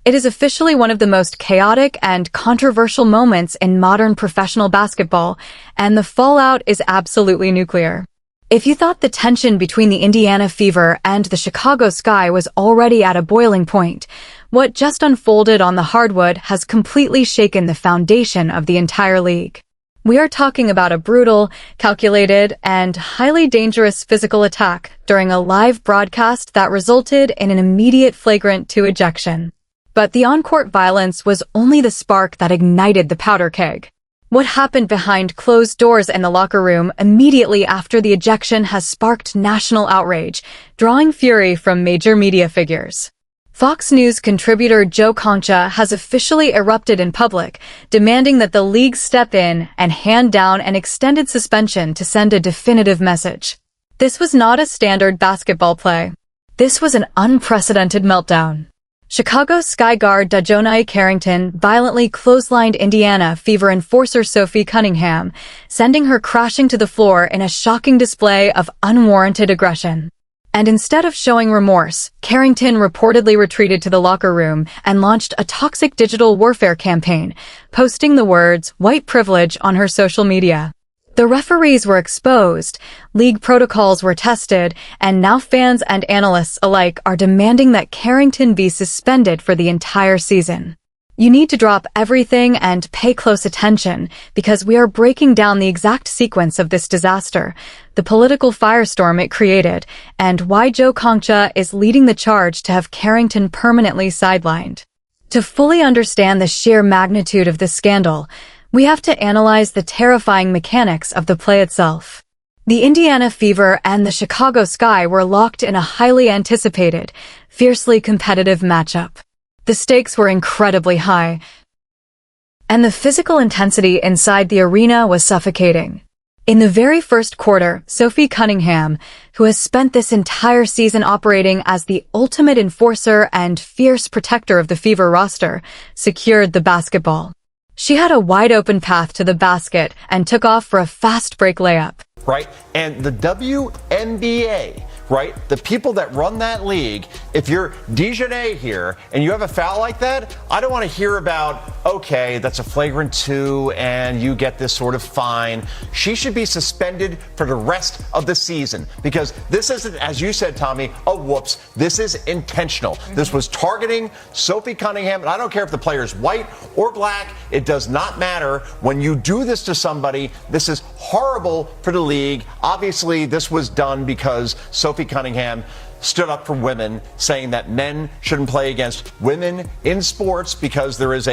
It is officially one of the most chaotic and controversial moments in modern professional basketball, and the fallout is absolutely nuclear. If you thought the tension between the Indiana Fever and the Chicago Sky was already at a boiling point, what just unfolded on the hardwood has completely shaken the foundation of the entire league. We are talking about a brutal, calculated, and highly dangerous physical attack during a live broadcast that resulted in an immediate flagrant 2 ejection. But the on-court violence was only the spark that ignited the powder keg. What happened behind closed doors in the locker room immediately after the ejection has sparked national outrage, drawing fury from major media figures. Fox News contributor Joe Concha has officially erupted in public, demanding that the league step in and hand down an extended suspension to send a definitive message. This was not a standard basketball play. This was an unprecedented meltdown. Chicago Sky guard Dejounte Carrington violently clotheslined Indiana Fever enforcer Sophie Cunningham, sending her crashing to the floor in a shocking display of unwarranted aggression. And instead of showing remorse, Carrington reportedly retreated to the locker room and launched a toxic digital warfare campaign, posting the words "white privilege" on her social media. The referees were exposed, league protocols were tested, and now fans and analysts alike are demanding that Carrington be suspended for the entire season. You need to drop everything and pay close attention, because we are breaking down the exact sequence of this disaster, the political firestorm it created, and why Joe Concha is leading the charge to have Carrington permanently sidelined. To fully understand the sheer magnitude of this scandal, we have to analyze the terrifying mechanics of the play itself. The Indiana Fever and the Chicago Sky were locked in a highly anticipated, fiercely competitive matchup. The stakes were incredibly high, and the physical intensity inside the arena was suffocating. In the very first quarter, Sophie Cunningham, who has spent this entire season operating as the ultimate enforcer and fierce protector of the Fever roster, secured the basketball. She had a wide-open path to the basket and took off for a fast break layup. Right? And the WNBA, right? The people that run that league, if you're Dejounte here and you have a foul like that, I don't want to hear about, okay, that's a flagrant 2 and you get this sort of fine. She should be suspended for the rest of the season, because this isn't, as you said, Tommy, a whoops. This is intentional. This was targeting Sophie Cunningham, and I don't care if the player's white or black. It does not matter. When you do this to somebody, this is horrible for the league. Obviously, this was done because Sophie Cunningham stood up for women, saying that men shouldn't play against women in sports because there is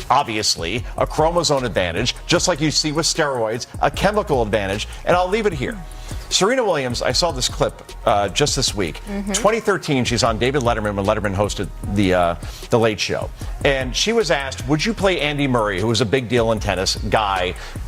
obviously a chromosome advantage, just like you see with steroids, a chemical advantage. And I'll leave it here. Serena Williams, I saw this clip just this week. 2013, she's on David Letterman when Letterman hosted the Late Show. And she was asked, would you play Andy Murray, who was a big deal in tennis,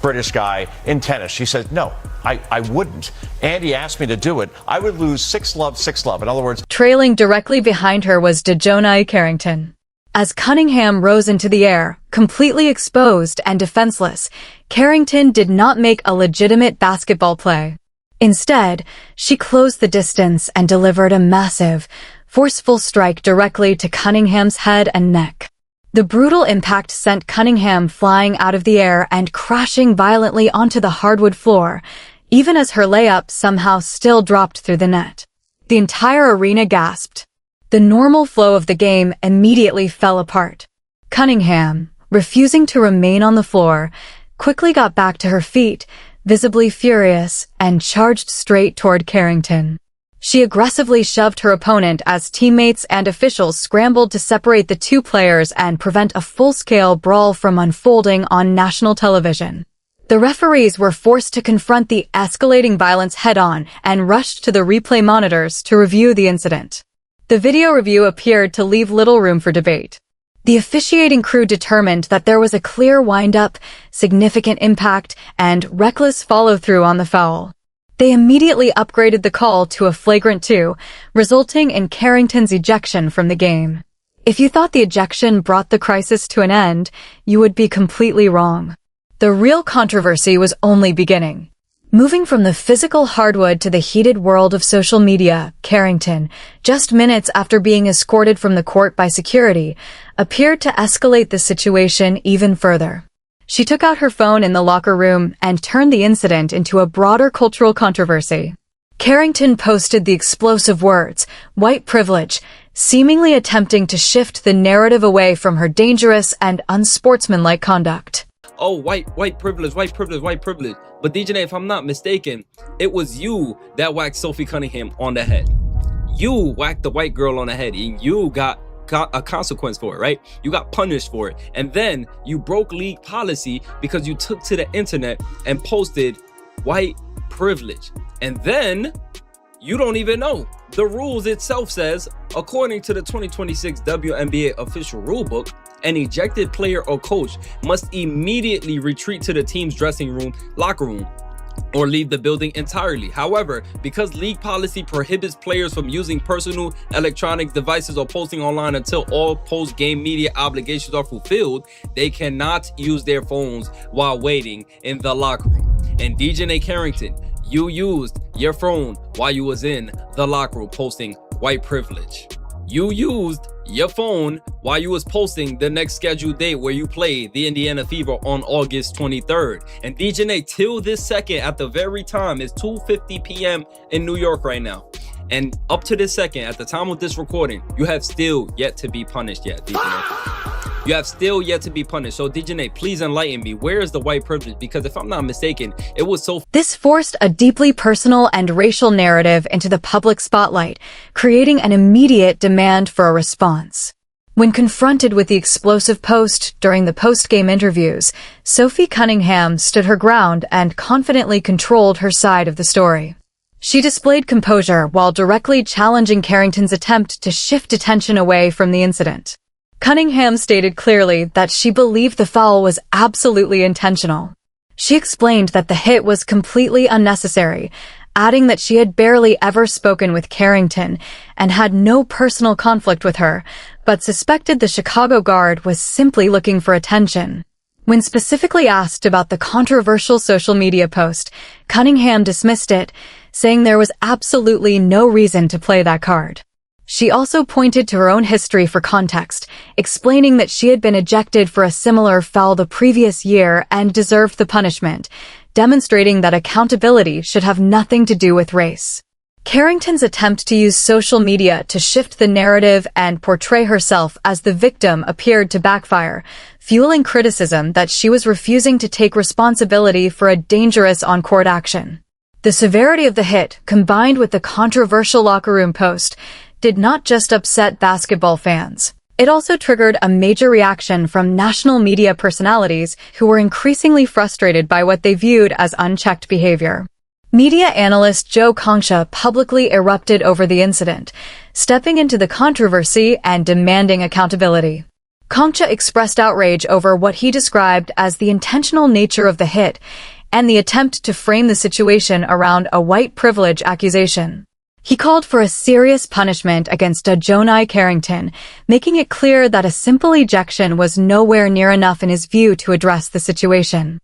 British guy in tennis? She said, no, I wouldn't. Andy asked me to do it. I would lose 6-love, 6-love. In other words, trailing directly behind her was Dejounte Carrington. As Cunningham rose into the air, completely exposed and defenseless, Carrington did not make a legitimate basketball play. Instead, she closed the distance and delivered a massive, forceful strike directly to Cunningham's head and neck. The brutal impact sent Cunningham flying out of the air and crashing violently onto the hardwood floor, even as her layup somehow still dropped through the net. The entire arena gasped. The normal flow of the game immediately fell apart. Cunningham, refusing to remain on the floor, quickly got back to her feet, visibly furious, and charged straight toward Carrington. She aggressively shoved her opponent as teammates and officials scrambled to separate the two players and prevent a full-scale brawl from unfolding on national television. The referees were forced to confront the escalating violence head-on and rushed to the replay monitors to review the incident. The video review appeared to leave little room for debate. The officiating crew determined that there was a clear wind-up, significant impact, and reckless follow-through on the foul. They immediately upgraded the call to a flagrant 2, resulting in Carrington's ejection from the game. If you thought the ejection brought the crisis to an end, you would be completely wrong. The real controversy was only beginning. Moving from the physical hardwood to the heated world of social media, Carrington, just minutes after being escorted from the court by security, appeared to escalate the situation even further. She took out her phone in the locker room and turned the incident into a broader cultural controversy. Carrington posted the explosive words, "white privilege," seemingly attempting to shift the narrative away from her dangerous and unsportsmanlike conduct. Oh, white privilege, white privilege, white privilege. But DJ, if I'm not mistaken, it was you that whacked Sophie Cunningham on the head. You whacked the white girl on the head, and you got a consequence for it, right? You got punished for it. And then you broke league policy because you took to the internet and posted white privilege. And then you don't even know. The rules itself says, according to the 2026 WNBA official rulebook, an ejected player or coach must immediately retreat to the team's dressing room, locker room, or leave the building entirely. However, because league policy prohibits players from using personal electronic devices or posting online until all post-game media obligations are fulfilled, they cannot use their phones while waiting in the locker room. And DJ Carrington, you used your phone while you was in the locker room posting white privilege. You used your phone while you was posting the next scheduled date where you play the Indiana Fever on August 23rd. And DJ, till this second, at the very time, it's 2:50 p.m. in New York right now. And up to this second, at the time of this recording, you have still yet to be punished yet, DJ. You have still yet to be punished. So DJ, please enlighten me. Where is the white privilege? Because if I'm not mistaken, it was so... This forced a deeply personal and racial narrative into the public spotlight, creating an immediate demand for a response. When confronted with the explosive post during the post-game interviews, Sophie Cunningham stood her ground and confidently controlled her side of the story. She displayed composure while directly challenging Carrington's attempt to shift attention away from the incident. Cunningham stated clearly that she believed the foul was absolutely intentional. She explained that the hit was completely unnecessary, adding that she had barely ever spoken with Carrington and had no personal conflict with her, but suspected the Chicago guard was simply looking for attention. When specifically asked about the controversial social media post, Cunningham dismissed it, saying there was absolutely no reason to play that card. She also pointed to her own history for context, explaining that she had been ejected for a similar foul the previous year and deserved the punishment, demonstrating that accountability should have nothing to do with race. Carrington's attempt to use social media to shift the narrative and portray herself as the victim appeared to backfire, fueling criticism that she was refusing to take responsibility for a dangerous on-court action. The severity of the hit, combined with the controversial locker room post, did not just upset basketball fans. It also triggered a major reaction from national media personalities who were increasingly frustrated by what they viewed as unchecked behavior. Media analyst Joe Concha publicly erupted over the incident, stepping into the controversy and demanding accountability. Concha expressed outrage over what he described as the intentional nature of the hit and the attempt to frame the situation around a white privilege accusation. He called for a serious punishment against Dejounte Carrington, making it clear that a simple ejection was nowhere near enough in his view to address the situation.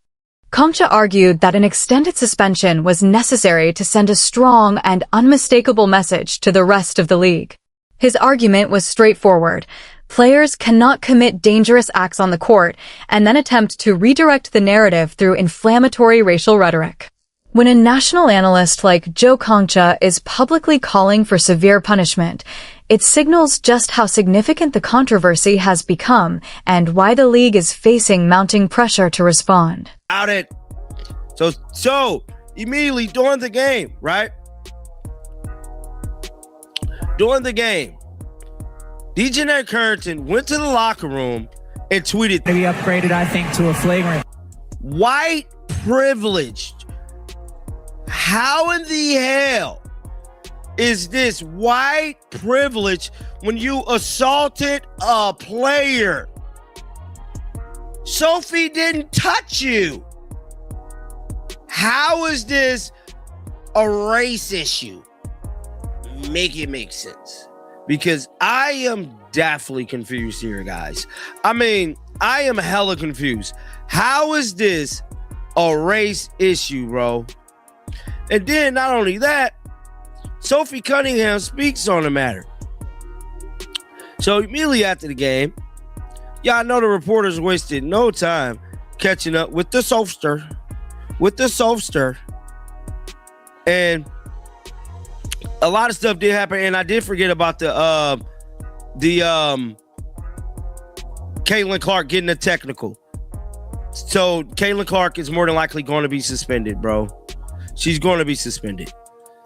Concha argued that an extended suspension was necessary to send a strong and unmistakable message to the rest of the league. His argument was straightforward. Players cannot commit dangerous acts on the court and then attempt to redirect the narrative through inflammatory racial rhetoric. When a national analyst like Joe Concha is publicly calling for severe punishment, it signals just how significant the controversy has become and why the league is facing mounting pressure to respond. Out it. So immediately during the game, right? During the game, DJ Carrington went to the locker room and tweeted, "Maybe upgraded, I think, to a flagrant. White privileged. How in the hell is this white privilege when you assaulted a player? Sophie didn't touch you. How is this a race issue? Make it make sense. Because I am definitely confused here, guys. I mean, I am hella confused. How is this a race issue, bro? And then not only that, Sophie Cunningham speaks on the matter. So immediately after the game, y'all know the reporters wasted no time catching up with the Sophster. And a lot of stuff did happen, and I did forget about the Caitlin Clark getting a technical. So Caitlin Clark is more than likely going to be suspended, bro. She's going to be suspended.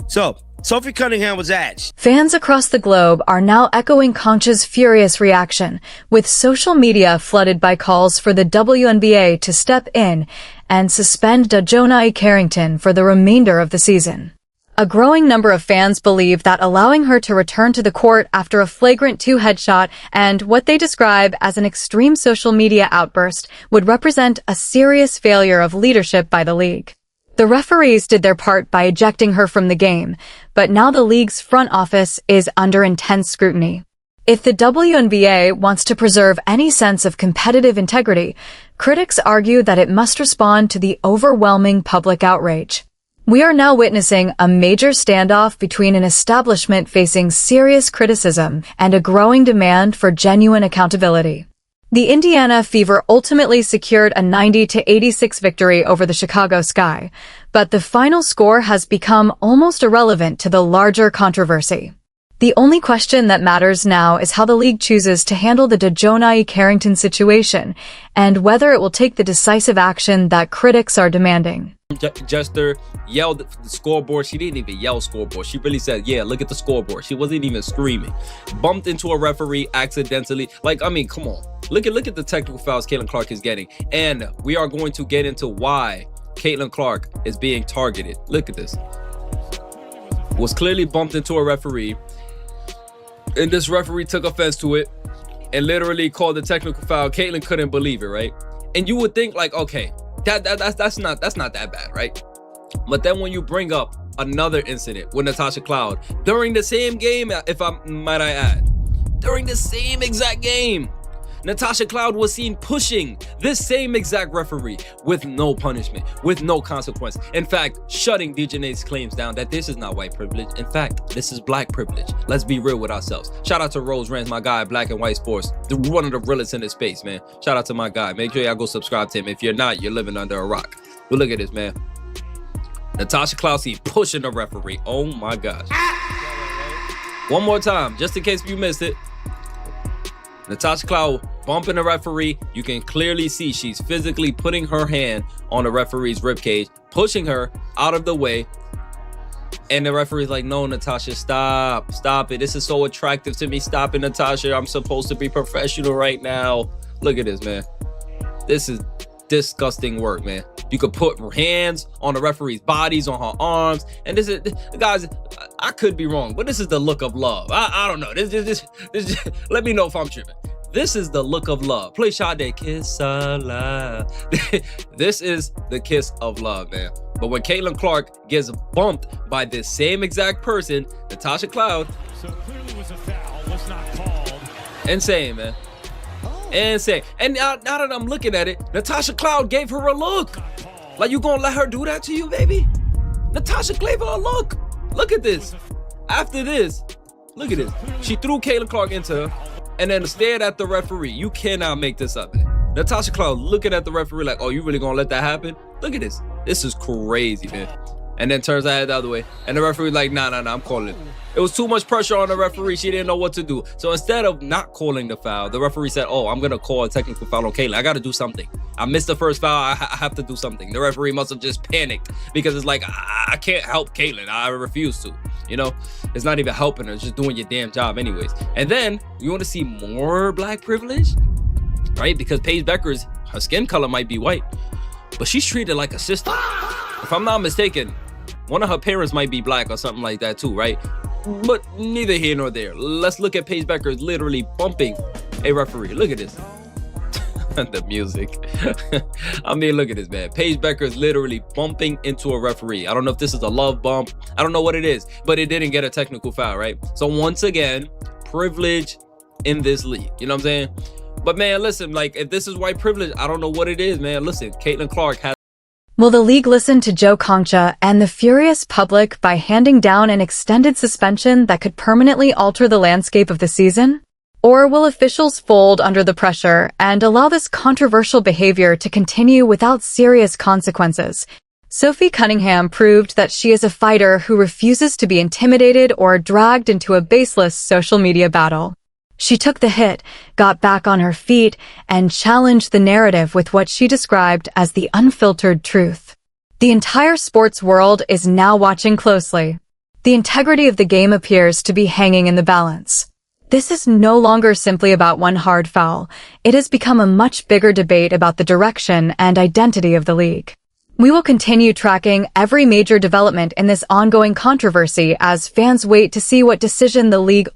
So Sophie Cunningham was asked. Fans across the globe are now echoing Concha's furious reaction, with social media flooded by calls for the WNBA to step in and suspend Dejonai Carrington for the remainder of the season. A growing number of fans believe that allowing her to return to the court after a flagrant 2 headshot and what they describe as an extreme social media outburst would represent a serious failure of leadership by the league. The referees did their part by ejecting her from the game, but now the league's front office is under intense scrutiny. If the WNBA wants to preserve any sense of competitive integrity, critics argue that it must respond to the overwhelming public outrage. We are now witnessing a major standoff between an establishment facing serious criticism and a growing demand for genuine accountability. The Indiana Fever ultimately secured a 90-86 victory over the Chicago Sky, but the final score has become almost irrelevant to the larger controversy. The only question that matters now is how the league chooses to handle the Dejonai Carrington situation and whether it will take the decisive action that critics are demanding. Jester yelled at the scoreboard. She didn't even yell scoreboard. She really said, yeah, look at the scoreboard. She wasn't even screaming. Bumped into a referee accidentally. Like, I mean, come on. Look at the technical fouls Caitlin Clark is getting. And we are going to get into why Caitlin Clark is being targeted. Look at this. Was clearly bumped into a referee. And this referee took offense to it and literally called the technical foul. Caitlin couldn't believe it, right? And you would think like, okay, that's not that bad, right? But then when you bring up another incident with Natasha Cloud during the same game, if I might add, during the same exact game, Natasha Cloud was seen pushing this same exact referee with no punishment, with no consequence. In fact, shutting Dejonai's claims down that this is not white privilege. In fact, this is black privilege. Let's be real with ourselves. Shout out to Rose Rans, my guy, Black and White Sports, one of the realest in this space, man. Shout out to my guy. Make sure y'all go subscribe to him. If you're not, you're living under a rock. But look at this, man. Natasha Cloud seen pushing the referee. Oh my gosh. One more time, just in case you missed it. Natasha Cloud bumping the referee. You can clearly see she's physically putting her hand on the referee's ribcage, pushing her out of the way. And the referee's like, no, Natasha, stop it. This is so attractive to me. Stop it, Natasha. I'm supposed to be professional right now. Look at this, man. This is disgusting work, man. You could put hands on the referee's bodies, on her arms, and this is, guys, I could be wrong, but this is the look of love. I don't know. This let me know if I'm tripping. This is the look of love. Play Sade, kiss of love. This is the kiss of love, man. But when Caitlin Clark gets bumped by this same exact person, Natasha Cloud, so clearly was a foul, was not called. Insane, man. Insane. And now that I'm looking at it, Natasha Cloud gave her a look. Like, you gonna let her do that to you, baby? Natasha gave her a look. Look at this. After this, look at this. She threw Caitlin Clark into her and then stared at the referee. You cannot make this up, man. Natasha Cloud looking at the referee like, oh, you really gonna let that happen? Look at this. This is crazy, man. And then turns her head the other way. And the referee like, nah, I'm calling it. It was too much pressure on the referee. She didn't know what to do. So instead of not calling the foul, the referee said, oh, I'm going to call a technical foul on Caitlin. I got to do something. I missed the first foul. I have to do something. The referee must have just panicked because it's like, I can't help Caitlin. I refuse to. You know, it's not even helping her. It's just doing your damn job anyways. And then you want to see more black privilege, right? Because Paige Beckers, her skin color might be white, but she's treated like a sister. If I'm not mistaken, one of her parents might be black or something like that too, right? But neither here nor there. Let's look at Paige Beckers literally bumping a referee. Look at this. The music. I mean, look at this, man. Paige Beckers literally bumping into a referee. I don't know if this is a love bump. I don't know what it is, but it didn't get a technical foul, right? So once again, privilege in this league. You know what I'm saying? But man, listen, like, if this is white privilege, I don't know what it is, man. Listen, Caitlin Clark has Will the league listen to Joe Concha and the furious public by handing down an extended suspension that could permanently alter the landscape of the season? Or will officials fold under the pressure and allow this controversial behavior to continue without serious consequences? Sophie Cunningham proved that she is a fighter who refuses to be intimidated or dragged into a baseless social media battle. She took the hit, got back on her feet, and challenged the narrative with what she described as the unfiltered truth. The entire sports world is now watching closely. The integrity of the game appears to be hanging in the balance. This is no longer simply about one hard foul. It has become a much bigger debate about the direction and identity of the league. We will continue tracking every major development in this ongoing controversy as fans wait to see what decision the league